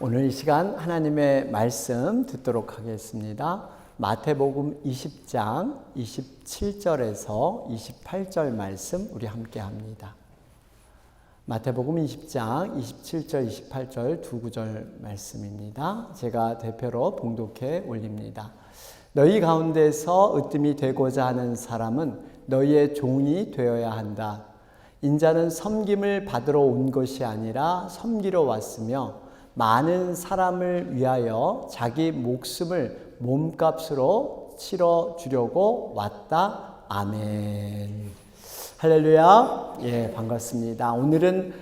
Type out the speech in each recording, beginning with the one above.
오늘 이 시간 하나님의 말씀 듣도록 하겠습니다. 마태복음 20장 27절에서 28절 말씀 우리 함께 합니다. 마태복음 20장 27절 28절 두 구절 말씀입니다. 제가 대표로 봉독해 올립니다. 너희 가운데서 으뜸이 되고자 하는 사람은 너희의 종이 되어야 한다. 인자는 섬김을 받으러 온 것이 아니라 섬기러 왔으며 많은 사람을 위하여 자기 목숨을 몸값으로 치러주려고 왔다. 아멘. 할렐루야. 예, 반갑습니다. 오늘은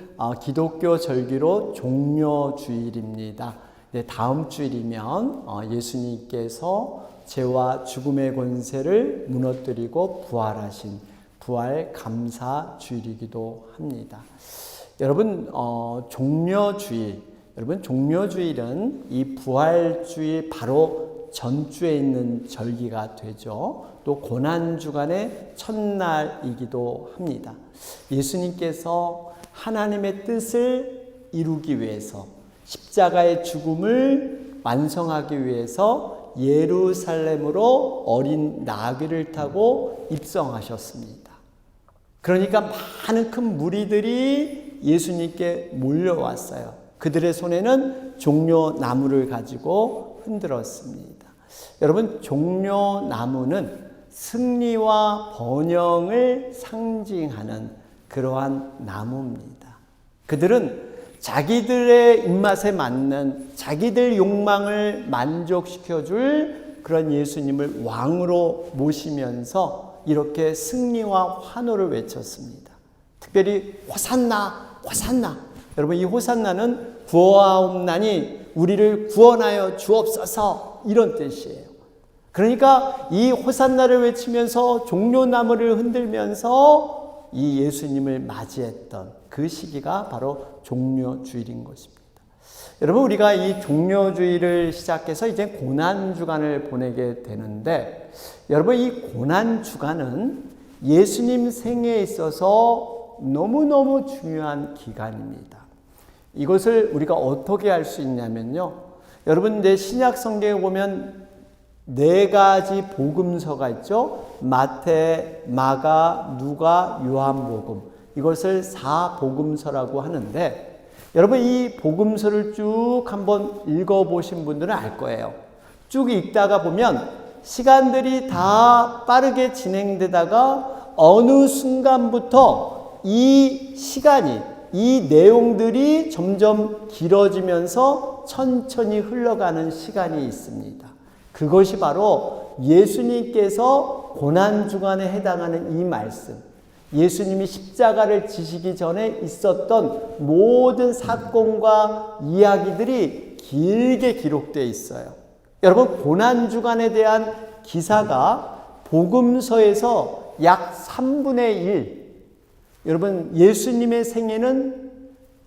기독교 절기로 종려주일입니다. 네, 다음 주일이면 예수님께서 죄와 죽음의 권세를 무너뜨리고 부활하신 부활 감사 주일이기도 합니다. 여러분, 종려주일은 이 부활주일 바로 전주에 있는 절기가 되죠. 또 고난주간의 첫날이기도 합니다. 예수님께서 하나님의 뜻을 이루기 위해서 십자가의 죽음을 완성하기 위해서 예루살렘으로 어린 나귀를 타고 입성하셨습니다. 그러니까 많은 큰 무리들이 예수님께 몰려왔어요. 그들의 손에는 종려나무를 가지고 흔들었습니다. 여러분, 종려나무는 승리와 번영을 상징하는 그러한 나무입니다. 그들은 자기들의 입맛에 맞는 자기들 욕망을 만족시켜줄 그런 예수님을 왕으로 모시면서 이렇게 승리와 환호를 외쳤습니다. 특별히 호산나, 호산나. 여러분, 이 호산나는 구하옵나니 우리를 구원하여 주옵소서, 이런 뜻이에요. 그러니까 이 호산나를 외치면서 종려나무를 흔들면서 이 예수님을 맞이했던 그 시기가 바로 종려주일인 것입니다. 여러분, 우리가 이 종려주일을 시작해서 이제 고난주간을 보내게 되는데, 여러분, 이 고난주간은 예수님 생애에 있어서 너무너무 중요한 기간입니다. 이것을 우리가 어떻게 알 수 있냐면요. 여러분, 내 신약 성경에 보면 네 가지 복음서가 있죠. 마태, 마가, 누가, 요한복음. 이것을 사복음서라고 하는데, 여러분, 이 복음서를 쭉 한번 읽어보신 분들은 알 거예요. 쭉 읽다가 보면 시간들이 다 빠르게 진행되다가 어느 순간부터 이 시간이, 이 내용들이 점점 길어지면서 천천히 흘러가는 시간이 있습니다. 그것이 바로 예수님께서 고난주간에 해당하는 이 말씀, 예수님이 십자가를 지시기 전에 있었던 모든 사건과 이야기들이 길게 기록되어 있어요. 여러분, 고난주간에 대한 기사가 복음서에서 약 3분의 1, 여러분, 예수님의 생애는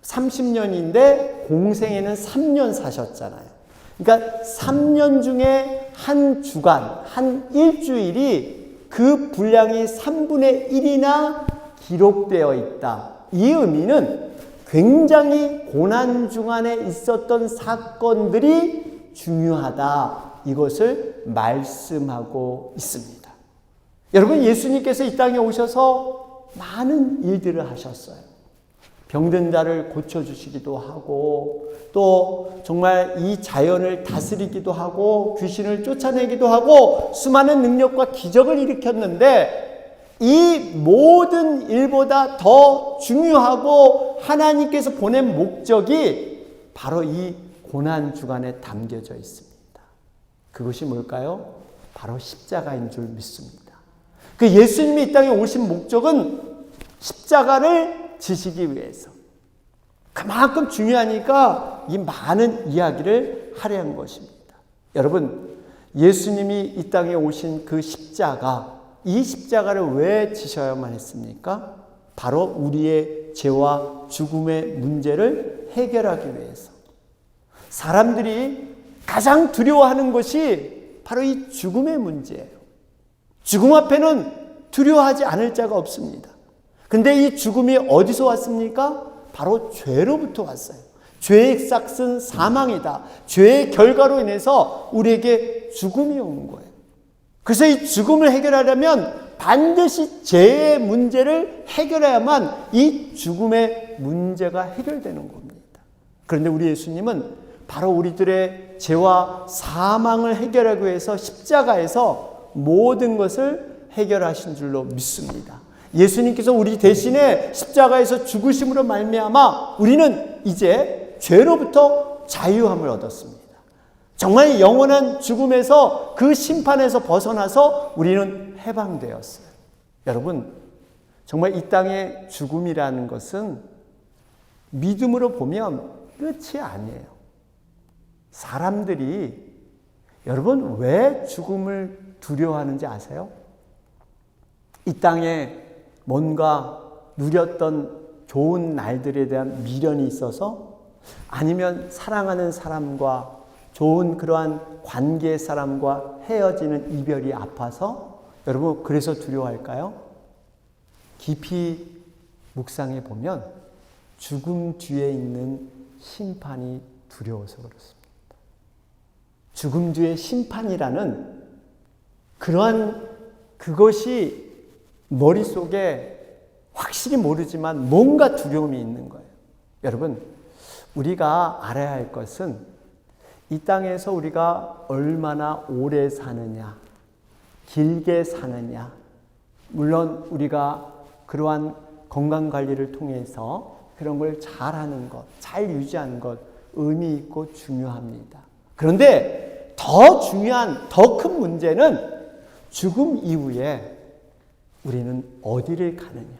30년인데 공생애는 3년 사셨잖아요. 그러니까 3년 중에 한 주간, 한 일주일이 그 분량이 3분의 1이나 기록되어 있다. 이 의미는 굉장히 고난주간에 있었던 사건들이 중요하다. 이것을 말씀하고 있습니다. 여러분, 예수님께서 이 땅에 오셔서 많은 일들을 하셨어요. 병든 자를 고쳐주시기도 하고, 또 정말 이 자연을 다스리기도 하고, 귀신을 쫓아내기도 하고, 수많은 능력과 기적을 일으켰는데, 이 모든 일보다 더 중요하고 하나님께서 보낸 목적이 바로 이 고난주간에 담겨져 있습니다. 그것이 뭘까요? 바로 십자가인 줄 믿습니다. 그 예수님이 이 땅에 오신 목적은 십자가를 지시기 위해서. 그만큼 중요하니까 이 많은 이야기를 하려는 것입니다. 여러분, 예수님이 이 땅에 오신 그 십자가, 이 십자가를 왜 지셔야만 했습니까? 바로 우리의 죄와 죽음의 문제를 해결하기 위해서. 사람들이 가장 두려워하는 것이 바로 이 죽음의 문제예요. 죽음 앞에는 두려워하지 않을 자가 없습니다. 근데 이 죽음이 어디서 왔습니까? 바로 죄로부터 왔어요. 죄의 삭은 사망이다. 죄의 결과로 인해서 우리에게 죽음이 오는 거예요. 그래서 이 죽음을 해결하려면 반드시 죄의 문제를 해결해야만 이 죽음의 문제가 해결되는 겁니다. 그런데 우리 예수님은 바로 우리들의 죄와 사망을 해결하기 위해서 십자가에서 모든 것을 해결하신 줄로 믿습니다. 예수님께서 우리 대신에 십자가에서 죽으심으로 말미암아 우리는 이제 죄로부터 자유함을 얻었습니다. 정말 영원한 죽음에서 그 심판에서 벗어나서 우리는 해방되었어요. 여러분, 정말 이 땅의 죽음이라는 것은 믿음으로 보면 끝이 아니에요. 사람들이 여러분 왜 죽음을 두려워하는지 아세요? 이 땅에 뭔가 누렸던 좋은 날들에 대한 미련이 있어서, 아니면 사랑하는 사람과 좋은 그러한 관계의 사람과 헤어지는 이별이 아파서 여러분 그래서 두려워할까요? 깊이 묵상해 보면 죽음 뒤에 있는 심판이 두려워서 그렇습니다. 죽음 뒤에 심판이라는 그러한 그것이 머릿속에 확실히 모르지만 뭔가 두려움이 있는 거예요. 여러분, 우리가 알아야 할 것은 이 땅에서 우리가 얼마나 오래 사느냐, 길게 사느냐, 물론 우리가 그러한 건강관리를 통해서 그런 걸 잘하는 것, 잘 유지하는 것 의미 있고 중요합니다. 그런데 더 중요한, 더 큰 문제는 죽음 이후에 우리는 어디를 가느냐,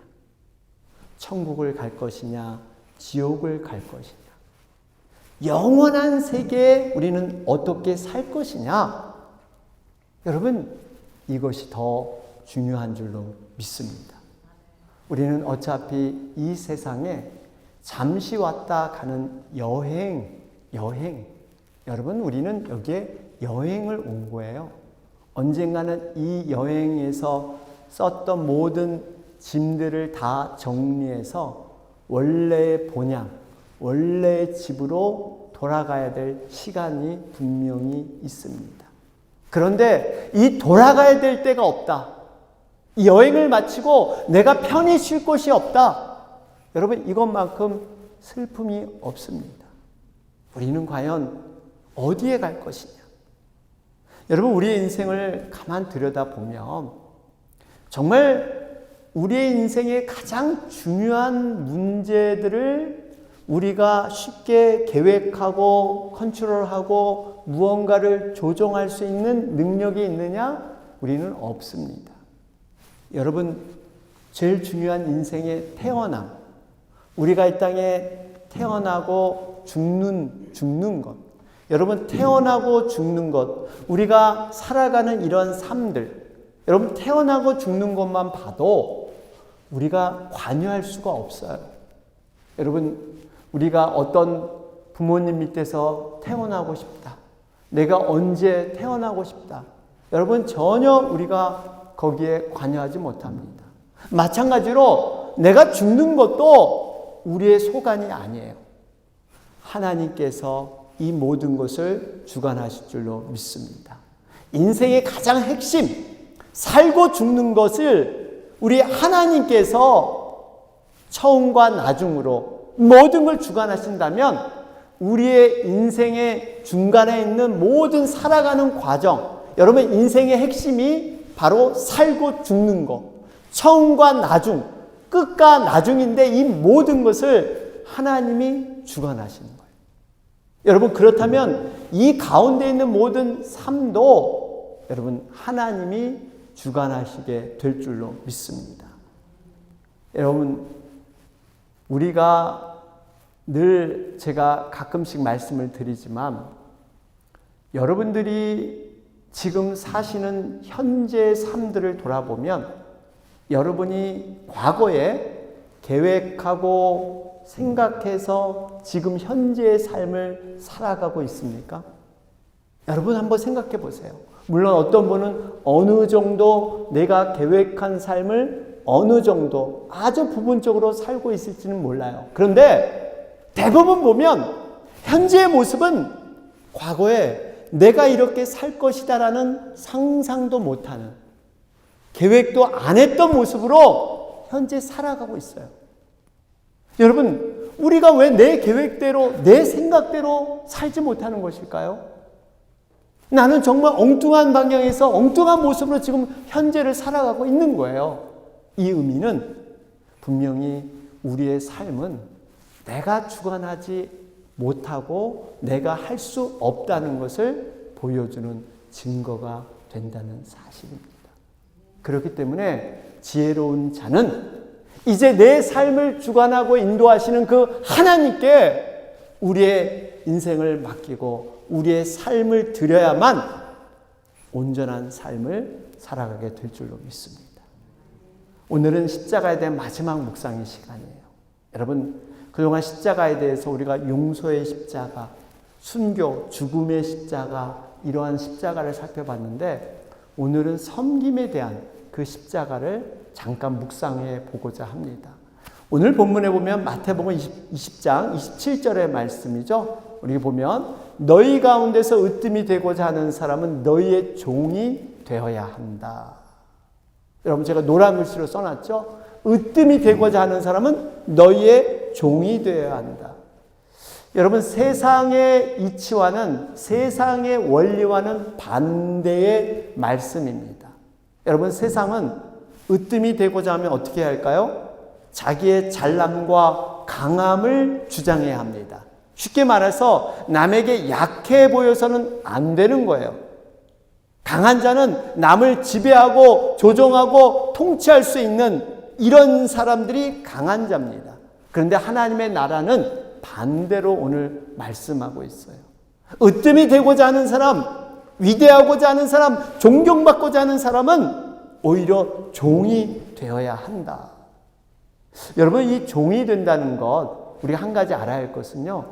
천국을 갈 것이냐, 지옥을 갈 것이냐, 영원한 세계에 우리는 어떻게 살 것이냐. 여러분, 이것이 더 중요한 줄로 믿습니다. 우리는 어차피 이 세상에 잠시 왔다 가는 여행. 여러분, 우리는 여기에 여행을 온 거예요. 언젠가는 이 여행에서 썼던 모든 짐들을 다 정리해서 원래의 본향, 원래의 집으로 돌아가야 될 시간이 분명히 있습니다. 그런데 이 돌아가야 될 때가 없다. 이 여행을 마치고 내가 편히 쉴 곳이 없다. 여러분, 이것만큼 슬픔이 없습니다. 우리는 과연 어디에 갈 것이냐? 여러분, 우리의 인생을 가만 들여다보면 정말 우리의 인생의 가장 중요한 문제들을 우리가 쉽게 계획하고 컨트롤하고 무언가를 조정할 수 있는 능력이 있느냐? 우리는 없습니다. 여러분, 제일 중요한 인생의 태어남, 우리가 이 땅에 태어나고 죽는 것, 여러분 태어나고 죽는 것, 우리가 살아가는 이런 삶들, 여러분 태어나고 죽는 것만 봐도 우리가 관여할 수가 없어요. 여러분, 우리가 어떤 부모님 밑에서 태어나고 싶다, 내가 언제 태어나고 싶다, 여러분 전혀 우리가 거기에 관여하지 못합니다. 마찬가지로 내가 죽는 것도 우리의 소관이 아니에요. 하나님께서 이 모든 것을 주관하실 줄로 믿습니다. 인생의 가장 핵심, 살고 죽는 것을 우리 하나님께서 처음과 나중으로 모든 걸 주관하신다면 우리의 인생의 중간에 있는 모든 살아가는 과정, 여러분 인생의 핵심이 바로 살고 죽는 것, 처음과 나중, 끝과 나중인데 이 모든 것을 하나님이 주관하시는 거예요. 여러분, 그렇다면 이 가운데 있는 모든 삶도 여러분 하나님이 주관하시게 될 줄로 믿습니다. 여러분, 우리가 늘 제가 가끔씩 말씀을 드리지만 여러분들이 지금 사시는 현재의 삶들을 돌아보면 여러분이 과거에 계획하고 생각해서 지금 현재의 삶을 살아가고 있습니까? 여러분 한번 생각해 보세요. 물론 어떤 분은 어느 정도 내가 계획한 삶을 어느 정도 아주 부분적으로 살고 있을지는 몰라요. 그런데 대부분 보면 현재의 모습은 과거에 내가 이렇게 살 것이다라는 상상도 못하는, 계획도 안 했던 모습으로 현재 살아가고 있어요. 여러분, 우리가 왜 내 계획대로, 내 생각대로 살지 못하는 것일까요? 나는 정말 엉뚱한 방향에서 엉뚱한 모습으로 지금 현재를 살아가고 있는 거예요. 이 의미는 분명히 우리의 삶은 내가 주관하지 못하고 내가 할 수 없다는 것을 보여주는 증거가 된다는 사실입니다. 그렇기 때문에 지혜로운 자는 이제 내 삶을 주관하고 인도하시는 그 하나님께 우리의 인생을 맡기고 우리의 삶을 드려야만 온전한 삶을 살아가게 될 줄로 믿습니다. 오늘은 십자가에 대한 마지막 묵상의 시간이에요. 여러분, 그동안 십자가에 대해서 우리가 용서의 십자가, 순교, 죽음의 십자가, 이러한 십자가를 살펴봤는데 오늘은 섬김에 대한 그 십자가를 잠깐 묵상해 보고자 합니다. 오늘 본문에 보면 마태복음 20장 27절의 말씀이죠. 우리 보면 너희 가운데서 으뜸이 되고자 하는 사람은 너희의 종이 되어야 한다. 여러분, 제가 노란 글씨로 써놨죠. 으뜸이 되고자 하는 사람은 너희의 종이 되어야 한다. 여러분, 세상의 이치와는, 세상의 원리와는 반대의 말씀입니다. 여러분, 세상은 으뜸이 되고자 하면 어떻게 할까요? 자기의 잘남과 강함을 주장해야 합니다. 쉽게 말해서 남에게 약해 보여서는 안 되는 거예요. 강한 자는 남을 지배하고 조종하고 통치할 수 있는 이런 사람들이 강한 자입니다. 그런데 하나님의 나라는 반대로 오늘 말씀하고 있어요. 으뜸이 되고자 하는 사람, 위대하고자 하는 사람, 존경받고자 하는 사람은 오히려 종이 되어야 한다. 여러분, 이 종이 된다는 것, 우리가 한 가지 알아야 할 것은요,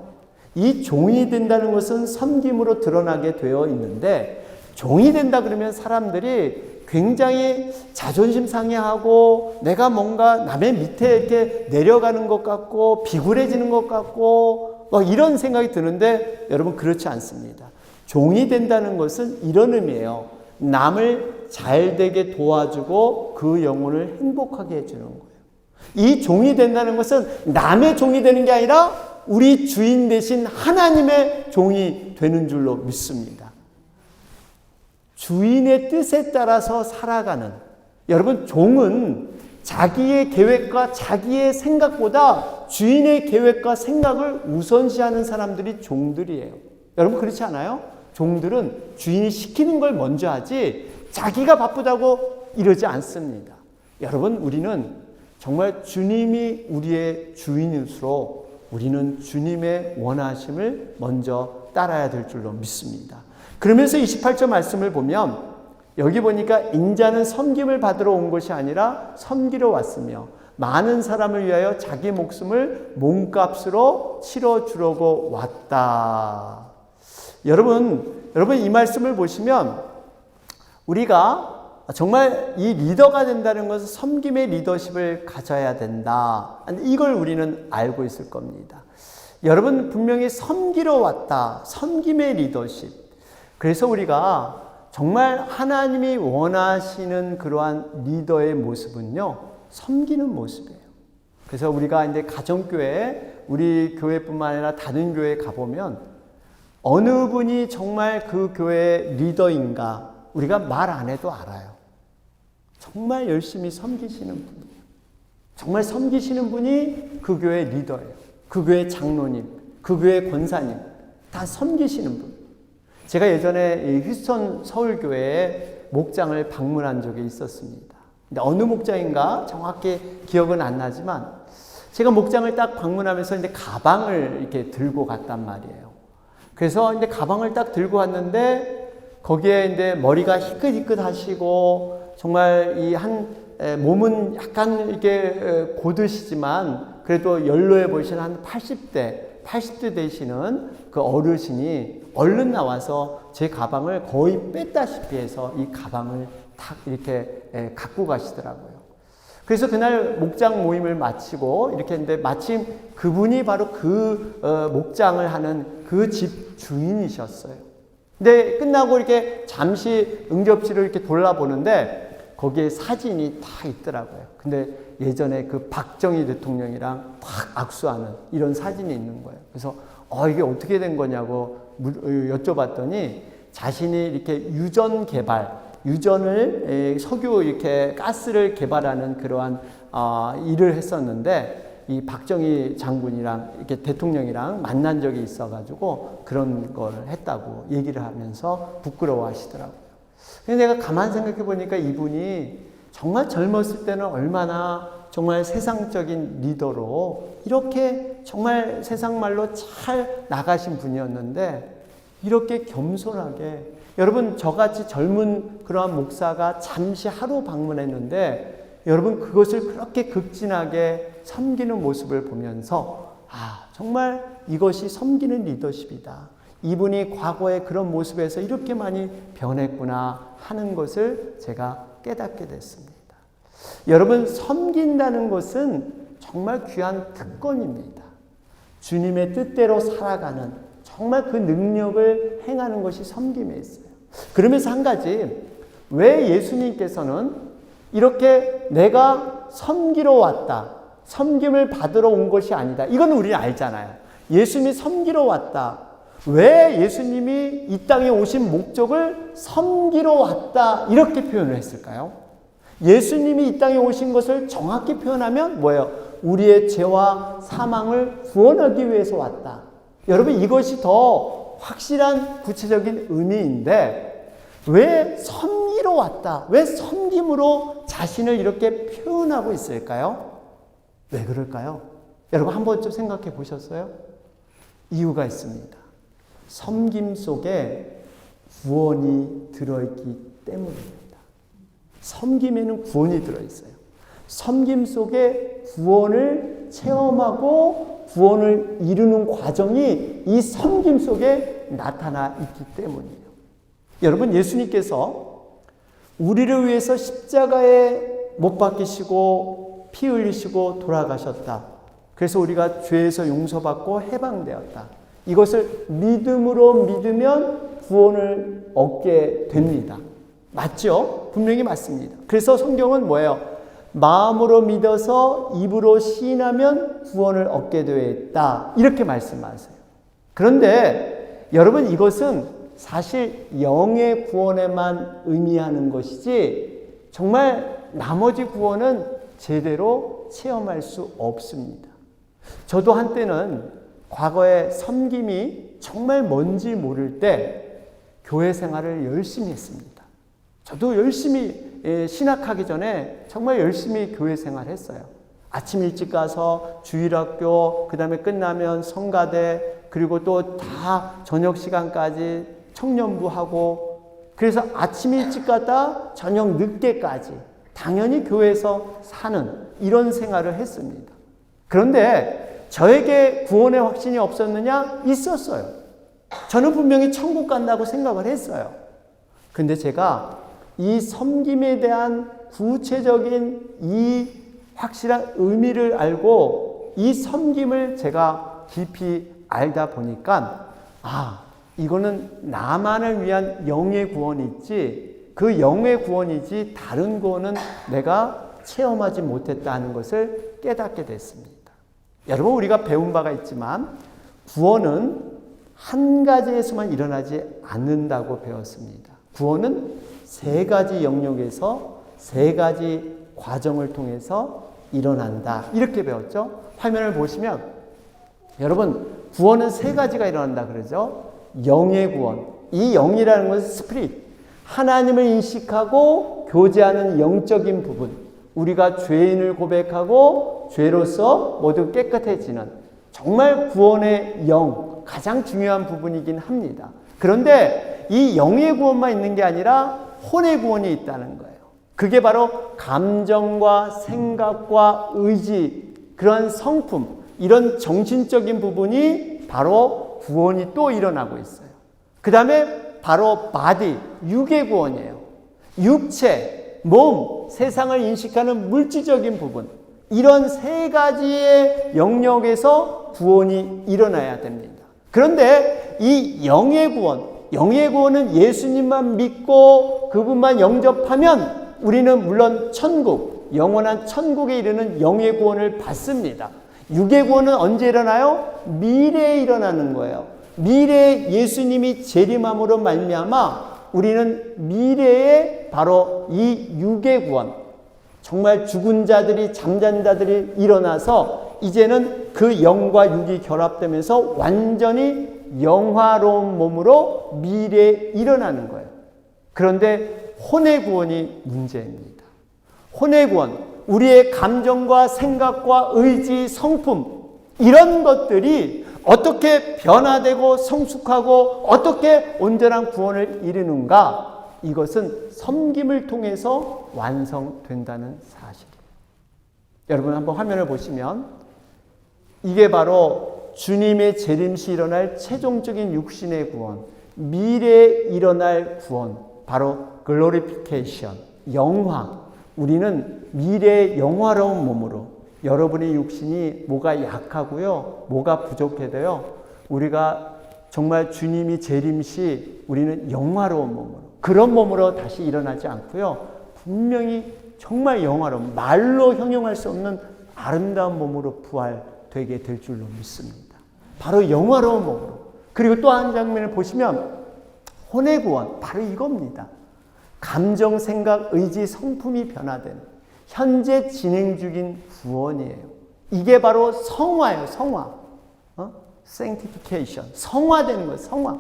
이 종이 된다는 것은 섬김으로 드러나게 되어 있는데, 종이 된다 그러면 사람들이 굉장히 자존심 상해하고 내가 뭔가 남의 밑에 이렇게 내려가는 것 같고 비굴해지는 것 같고 이런 생각이 드는데, 여러분, 그렇지 않습니다. 종이 된다는 것은 이런 의미예요. 남을 잘 되게 도와주고 그 영혼을 행복하게 해주는 거예요. 이 종이 된다는 것은 남의 종이 되는 게 아니라 우리 주인 되신 하나님의 종이 되는 줄로 믿습니다. 주인의 뜻에 따라서 살아가는, 여러분, 종은 자기의 계획과 자기의 생각보다 주인의 계획과 생각을 우선시하는 사람들이 종들이에요. 여러분, 그렇지 않아요? 종들은 주인이 시키는 걸 먼저 하지 자기가 바쁘다고 이러지 않습니다. 여러분, 우리는 정말 주님이 우리의 주인일수록 우리는 주님의 원하심을 먼저 따라야 될 줄로 믿습니다. 그러면서 28절 말씀을 보면 여기 보니까 인자는 섬김을 받으러 온 것이 아니라 섬기러 왔으며 많은 사람을 위하여 자기 목숨을 몸값으로 치러주려고 왔다. 여러분 이 말씀을 보시면 우리가 정말 이 리더가 된다는 것은 섬김의 리더십을 가져야 된다. 이걸 우리는 알고 있을 겁니다. 여러분, 분명히 섬기러 왔다. 섬김의 리더십. 그래서 우리가 정말 하나님이 원하시는 그러한 리더의 모습은요, 섬기는 모습이에요. 그래서 우리가 이제 가정교회, 우리 교회뿐만 아니라 다른 교회에 가보면 어느 분이 정말 그 교회의 리더인가 우리가 말 안 해도 알아요. 정말 열심히 섬기시는 분이에요. 정말 섬기시는 분이 그 교회의 리더예요. 그 교회의 장로님, 그 교회의 권사님, 다 섬기시는 분. 제가 예전에 휴스턴 서울교회에 목장을 방문한 적이 있었습니다. 근데 어느 목장인가 정확히 기억은 안 나지만 제가 목장을 딱 방문하면서 이제 가방을 이렇게 들고 갔단 말이에요. 그래서 이제 가방을 딱 들고 왔는데 거기에 이제 머리가 희끗희끗하시고 정말 몸은 약간 이렇게 고드시지만 그래도 연로해 보이시는 한 80대 되시는 그 어르신이 얼른 나와서 제 가방을 거의 뺐다시피 해서 이 가방을 탁 이렇게 갖고 가시더라고요. 그래서 그날 목장 모임을 마치고 이렇게 했는데 마침 그분이 바로 그 목장을 하는 그 집 주인이셨어요. 근데 끝나고 이렇게 잠시 응접실을 이렇게 돌아보는데 거기에 사진이 다 있더라고요. 근데 예전에 그 박정희 대통령이랑 딱 악수하는 이런 사진이 있는 거예요. 그래서 이게 어떻게 된 거냐고 여쭤봤더니 자신이 이렇게 유전 개발, 유전을 석유 이렇게 가스를 개발하는 그러한 일을 했었는데 이 박정희 장군이랑 이렇게 대통령이랑 만난 적이 있어가지고 그런 걸 했다고 얘기를 하면서 부끄러워하시더라고요. 근데 내가 가만 생각해 보니까 이분이 정말 젊었을 때는 얼마나 정말 세상적인 리더로 이렇게 정말 세상 말로 잘 나가신 분이었는데 이렇게 겸손하게 여러분 저같이 젊은 그러한 목사가 잠시 하루 방문했는데 여러분 그것을 그렇게 극진하게 섬기는 모습을 보면서 정말 이것이 섬기는 리더십이다. 이분이 과거의 그런 모습에서 이렇게 많이 변했구나 하는 것을 제가 깨닫게 됐습니다. 여러분 섬긴다는 것은 정말 귀한 특권입니다. 주님의 뜻대로 살아가는 정말 그 능력을 행하는 것이 섬김에 있어요. 그러면서 한 가지, 왜 예수님께서는 이렇게 내가 섬기러 왔다, 섬김을 받으러 온 것이 아니다. 이건 우리는 알잖아요. 예수님이 섬기러 왔다. 왜 예수님이 이 땅에 오신 목적을 섬기러 왔다 이렇게 표현을 했을까요? 예수님이 이 땅에 오신 것을 정확히 표현하면 뭐예요? 우리의 죄와 사망을 구원하기 위해서 왔다. 여러분 이것이 더 확실한 구체적인 의미인데 왜 섬기러 왔다? 왜 섬김으로 자신을 이렇게 표현하고 있을까요? 왜 그럴까요? 여러분 한 번쯤 생각해 보셨어요? 이유가 있습니다. 섬김 속에 구원이 들어있기 때문입니다. 섬김에는 구원이 들어있어요. 섬김 속에 구원을 체험하고 구원을 이루는 과정이 이 섬김 속에 나타나 있기 때문이에요. 여러분 예수님께서 우리를 위해서 십자가에 못 박히시고 피 흘리시고 돌아가셨다. 그래서 우리가 죄에서 용서받고 해방되었다. 이것을 믿음으로 믿으면 구원을 얻게 됩니다. 맞죠? 분명히 맞습니다. 그래서 성경은 뭐예요? 마음으로 믿어서 입으로 시인하면 구원을 얻게 되어 있다. 이렇게 말씀하세요. 그런데 여러분 이것은 사실 영의 구원에만 의미하는 것이지 정말 나머지 구원은 제대로 체험할 수 없습니다. 저도 한때는 과거에 섬김이 정말 뭔지 모를 때 교회 생활을 열심히 했습니다. 저도 열심히 신학하기 전에 정말 열심히 교회 생활을 했어요. 아침 일찍 가서 주일학교, 그 다음에 끝나면 성가대, 그리고 또 다 저녁 시간까지 청년부 하고, 그래서 아침 일찍 갔다 저녁 늦게까지 당연히 교회에서 사는 이런 생활을 했습니다. 그런데 저에게 구원의 확신이 없었느냐? 있었어요. 저는 분명히 천국 간다고 생각을 했어요. 근데 제가 이 섬김에 대한 구체적인 이 확실한 의미를 알고 이 섬김을 제가 깊이 알다 보니까 이거는 나만을 위한 영의 구원이 있지 그 영의 구원이지 다른 구원은 내가 체험하지 못했다는 것을 깨닫게 됐습니다. 여러분 우리가 배운 바가 있지만 구원은 한 가지에서만 일어나지 않는다고 배웠습니다. 구원은 세 가지 영역에서 세 가지 과정을 통해서 일어난다. 이렇게 배웠죠. 화면을 보시면 여러분 구원은 세 가지가 일어난다 그러죠. 영의 구원. 이 영이라는 것은 스피릿. 하나님을 인식하고 교제하는 영적인 부분. 우리가 죄인을 고백하고 죄로서 모두 깨끗해지는 정말 구원의 영, 가장 중요한 부분이긴 합니다. 그런데 이 영의 구원만 있는 게 아니라 혼의 구원이 있다는 거예요. 그게 바로 감정과 생각과 의지, 그런 성품, 이런 정신적인 부분이 바로 구원이 또 일어나고 있어요. 그 다음에 바로 바디, 육의 구원이에요. 육체, 몸, 세상을 인식하는 물질적인 부분, 이런 세 가지의 영역에서 구원이 일어나야 됩니다. 그런데 이 영의 구원은 예수님만 믿고 그분만 영접하면 우리는 물론 천국, 영원한 천국에 이르는 영의 구원을 받습니다. 육의 구원은 언제 일어나요? 미래에 일어나는 거예요. 미래에 예수님이 재림함으로 말미암아 우리는 미래에 바로 이 육의 구원, 정말 죽은 자들이, 잠잔 자들이 일어나서 이제는 그 영과 육이 결합되면서 완전히 영화로운 몸으로 미래에 일어나는 거예요. 그런데 혼의 구원이 문제입니다. 혼의 구원, 우리의 감정과 생각과 의지, 성품, 이런 것들이 어떻게 변화되고 성숙하고 어떻게 온전한 구원을 이루는가? 이것은 섬김을 통해서 완성된다는 사실이에요. 여러분 한번 화면을 보시면 이게 바로 주님의 재림시 일어날 최종적인 육신의 구원, 미래에 일어날 구원, 바로 글로리피케이션, 영화. 우리는 미래의 영화로운 몸으로, 여러분의 육신이 뭐가 약하고요, 뭐가 부족해도요, 우리가 정말 주님이 재림시 우리는 영화로운 몸으로, 그런 몸으로 다시 일어나지 않고요, 분명히 정말 영화로운, 말로 형용할 수 없는 아름다운 몸으로 부활되게 될 줄로 믿습니다. 바로 영화로운 몸으로. 그리고 또 한 장면을 보시면 혼의 구원, 바로 이겁니다. 감정, 생각, 의지, 성품이 변화되는 현재 진행 중인 구원이에요. 이게 바로 성화예요. 성화. sanctification. 성화되는 거예요. 성화.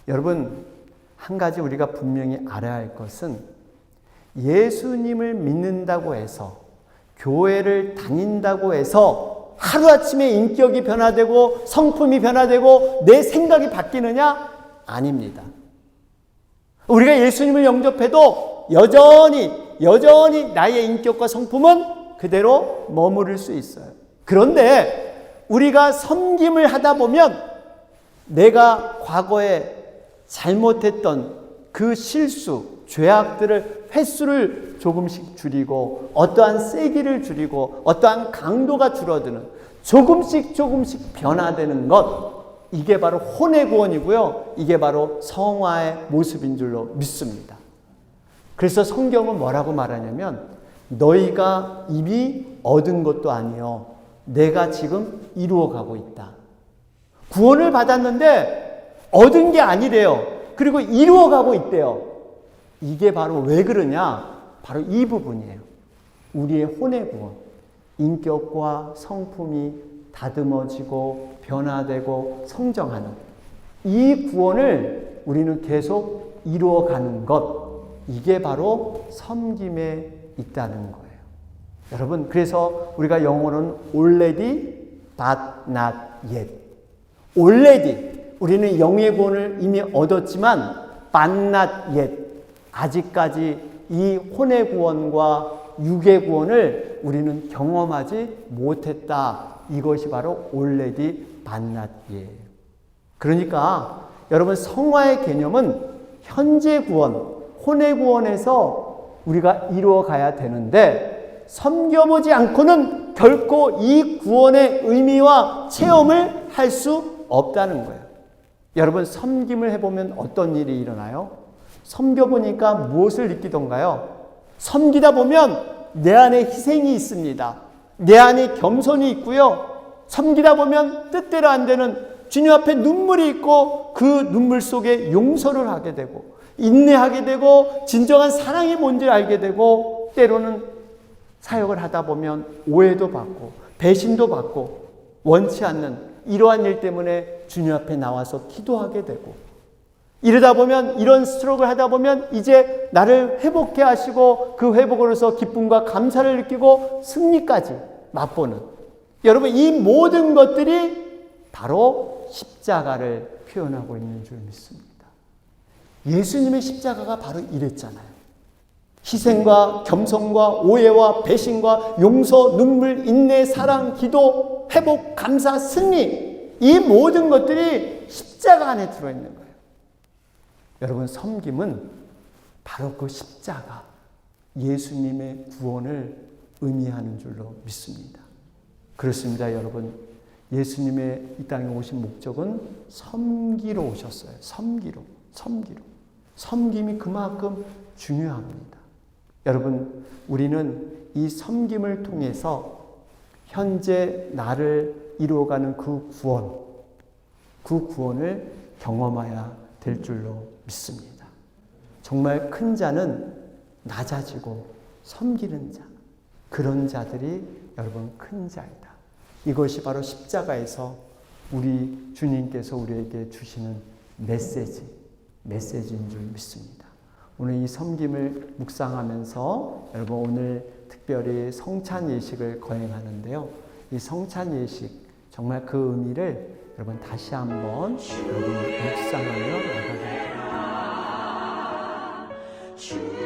여러분, 한 가지 우리가 분명히 알아야 할 것은 예수님을 믿는다고 해서, 교회를 다닌다고 해서 하루아침에 인격이 변화되고 성품이 변화되고 내 생각이 바뀌느냐? 아닙니다. 우리가 예수님을 영접해도 여전히 나의 인격과 성품은 그대로 머무를 수 있어요. 그런데 우리가 섬김을 하다 보면 내가 과거에 잘못했던 그 실수, 죄악들을 횟수를 조금씩 줄이고 어떠한 세기를 줄이고 어떠한 강도가 줄어드는 조금씩 변화되는 것, 이게 바로 혼의 구원이고요. 이게 바로 성화의 모습인 줄로 믿습니다. 그래서 성경은 뭐라고 말하냐면 너희가 이미 얻은 것도 아니요, 내가 지금 이루어가고 있다. 구원을 받았는데 얻은 게 아니래요. 그리고 이루어가고 있대요. 이게 바로 왜 그러냐? 바로 이 부분이에요. 우리의 혼의 구원, 인격과 성품이 다듬어지고 변화되고 성장하는 이 구원을 우리는 계속 이루어가는 것, 이게 바로 섬김에 있다는 거예요. 여러분, 그래서 우리가 영어로는 already but not yet. already, 우리는 영의 구원을 이미 얻었지만 but not yet, 아직까지 이 혼의 구원과 육의 구원을 우리는 경험하지 못했다. 이것이 바로 already but not yet. 그러니까 여러분, 성화의 개념은 현재 구원, 혼의 구원에서 우리가 이루어가야 되는데 섬겨보지 않고는 결코 이 구원의 의미와 체험을 할 수 없다는 거예요. 여러분, 섬김을 해보면 어떤 일이 일어나요? 섬겨보니까 무엇을 느끼던가요? 섬기다 보면 내 안에 희생이 있습니다. 내 안에 겸손이 있고요. 섬기다 보면 뜻대로 안 되는 주님 앞에 눈물이 있고 그 눈물 속에 용서를 하게 되고 인내하게 되고 진정한 사랑이 뭔지 알게 되고, 때로는 사역을 하다 보면 오해도 받고 배신도 받고 원치 않는 이러한 일 때문에 주님 앞에 나와서 기도하게 되고, 이러다 보면 이런 스트로크를 하다 보면 이제 나를 회복해 하시고 그 회복으로서 기쁨과 감사를 느끼고 승리까지 맛보는, 여러분, 이 모든 것들이 바로 십자가를 표현하고 있는 줄 믿습니다. 예수님의 십자가가 바로 이랬잖아요. 희생과 겸손과 오해와 배신과 용서, 눈물, 인내, 사랑, 기도, 회복, 감사, 승리, 이 모든 것들이 십자가 안에 들어있는 거예요. 여러분, 섬김은 바로 그 십자가, 예수님의 구원을 의미하는 줄로 믿습니다. 그렇습니다, 여러분. 예수님의 이 땅에 오신 목적은 섬기러 오셨어요. 섬기러. 섬김이 그만큼 중요합니다. 여러분, 우리는 이 섬김을 통해서 현재 나를 이루어가는 그 구원을 경험해야 될 줄로 믿습니다. 정말 큰 자는 낮아지고 섬기는 자, 그런 자들이 여러분 큰 자이다. 이것이 바로 십자가에서 우리 주님께서 우리에게 주시는 메시지인 줄 믿습니다. 오늘 이 섬김을 묵상하면서 여러분 오늘 특별히 성찬 예식을 거행하는데요. 이 성찬 예식 정말 그 의미를 여러분 다시 한번 묵상하며 나가겠습니다.